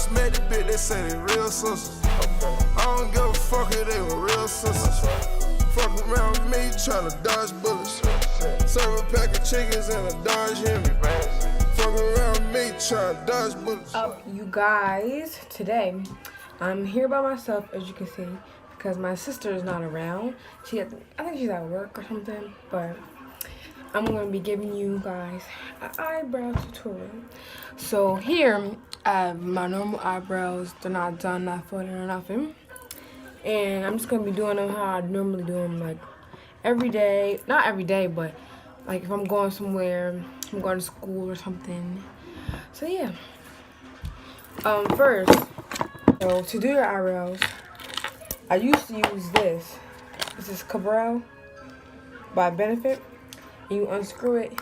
just met the bitch, they say they real sisters. I don't give a fuck if they were real sisters. Fuck around with me, tryna dodge bullets. Serve a pack of chickens and a Dodge Hemi. Fuck around with me, tryna dodge bullets. You guys, today I'm here by myself, as you can see, because my sister is not around. I think she's at work or something, but I'm gonna be giving you guys an eyebrow tutorial. So here I have my normal eyebrows. They're not done, not filled or nothing. And I'm just gonna be doing them how I normally do them, like every day. Not every day, but like if I'm going somewhere, I'm going to school or something. So yeah. First, so to do your eyebrows, I used to use this. This is Eyebrow by Benefit. And you unscrew it.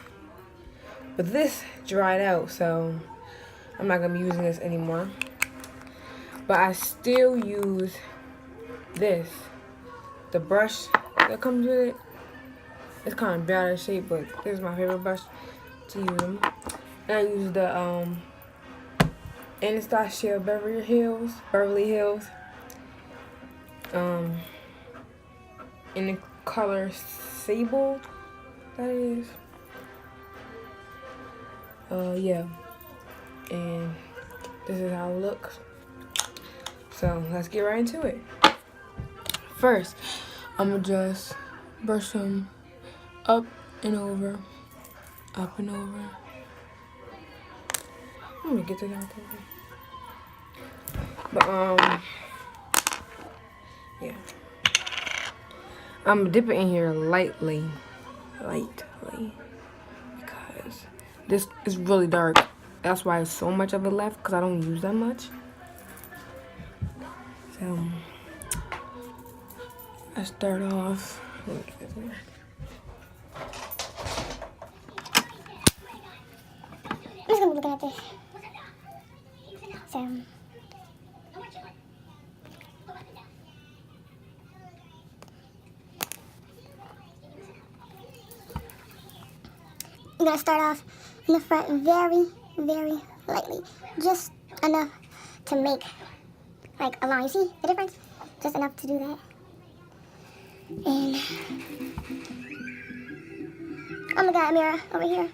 But this dried out, so I'm not gonna be using this anymore. But I still use this, the brush that comes with it. It's kind of bad in shape, but this is my favorite brush to use them. And I use the Anastasia Beverly Hills, in the color Sable, that is. Yeah, and this is how it looks. So let's get right into it. First, I'm gonna just brush them up and over, up and over. I'm gonna get this out there. But yeah, I'm gonna dip it in here lightly, because this is really dark. That's why there's so much of it left, because I don't use that much. So I start off. I'm just gonna be looking at this. So I'm gonna start off in the front very, very lightly. Just enough to make like a line. You see the difference? Just enough to do that. And oh my god, a mirror over here.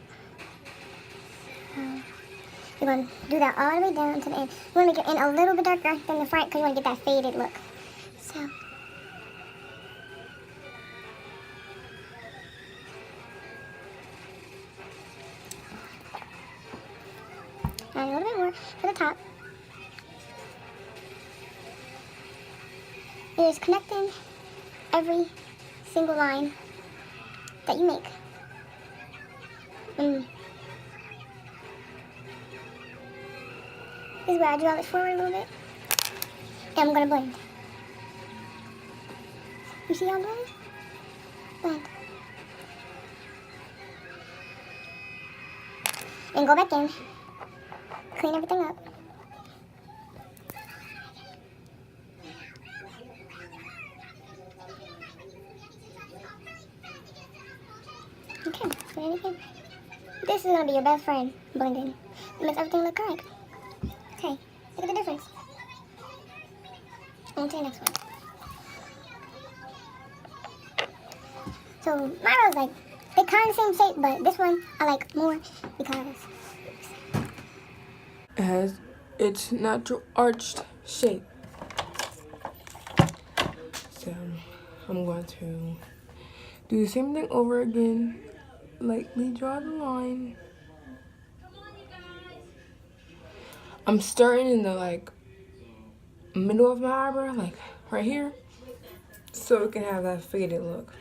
You're going to do that all the way down to the end. You want to make your end a little bit darker than the front because you want to get that faded look. So and a little bit more for the top. It is connecting every single line that you make. This is where I draw this forward a little bit. And I'm going to blend. You see how I'm doing it? Blend. And go back in. Clean everything up. Okay, so anything. This is going to be your best friend, blending. It makes everything look correct. Okay, look at the difference. On to the next one. So my rose, like, they kind of same shape, but this one I like more because it has its natural arched shape. So I'm going to do the same thing over again. Lightly draw the line. I'm starting in the like middle of my eyebrow, like right here, so it can have that faded look.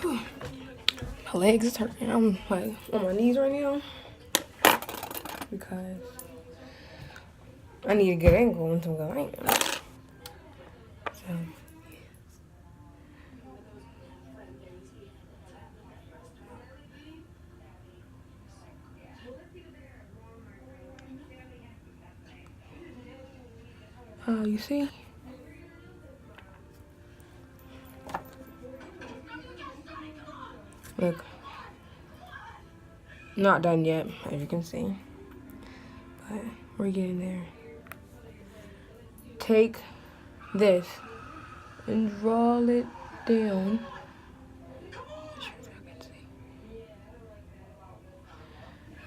Whew. My legs is hurting. I'm like on my knees right now because I need a good angle into what I am. So. You see? Look. Not done yet, as you can see. But we're getting there. Take this and draw it down.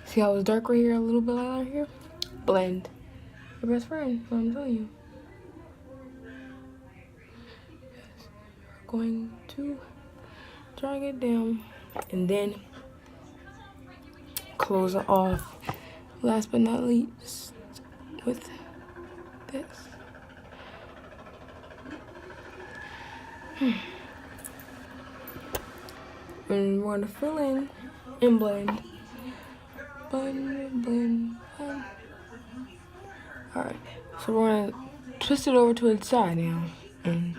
See how it's dark right here, a little bit light right here? Blend. Your best friend, what I'm telling you. Yes. We're going to drag it down and then close it off. Last but not least, with this. And we're gonna fill in and blend. Blend, blend, blend. Alright, so we're gonna twist it over to its side now. And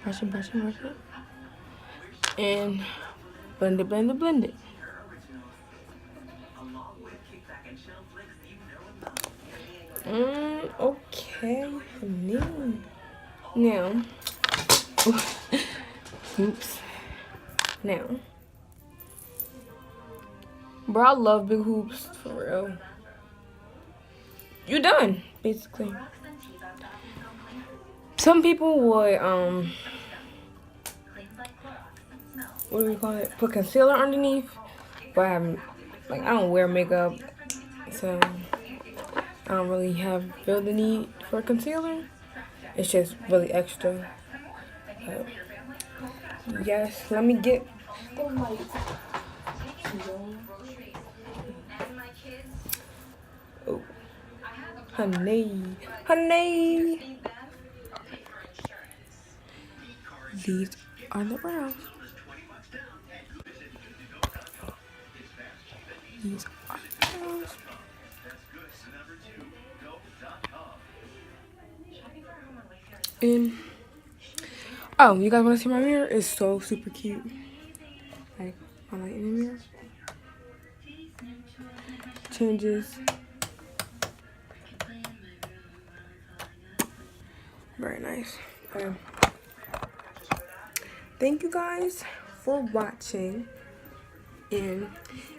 brush it, brush it, brush it. And blend it, blend it, blend it. Okay, now, oops. Now, bro, I love big hoops, for real. You're done, basically. Some people would, what do we call it? Put concealer underneath, but I don't wear makeup, so I don't really feel the need for concealer. It's just really extra. But yes, let me get the light. Oh, honey, honey. These are the brows. These are the brows. And oh, you guys want to see my mirror? It's so super cute. Like my light in the mirror changes. Very nice. Thank you guys for watching. And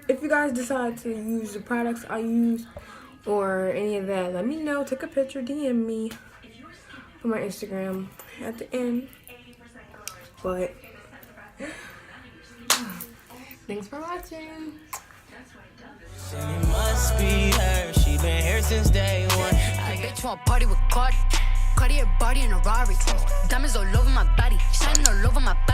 if you guys decide to use the products I use or any of that, let me know. Take a picture, DM me on my Instagram at the end. But thanks for watching. It must be her. She been here since day one. I bitch want party with Cardi. Cartier body in a Rari. Diamonds all over my body, shining all over my body.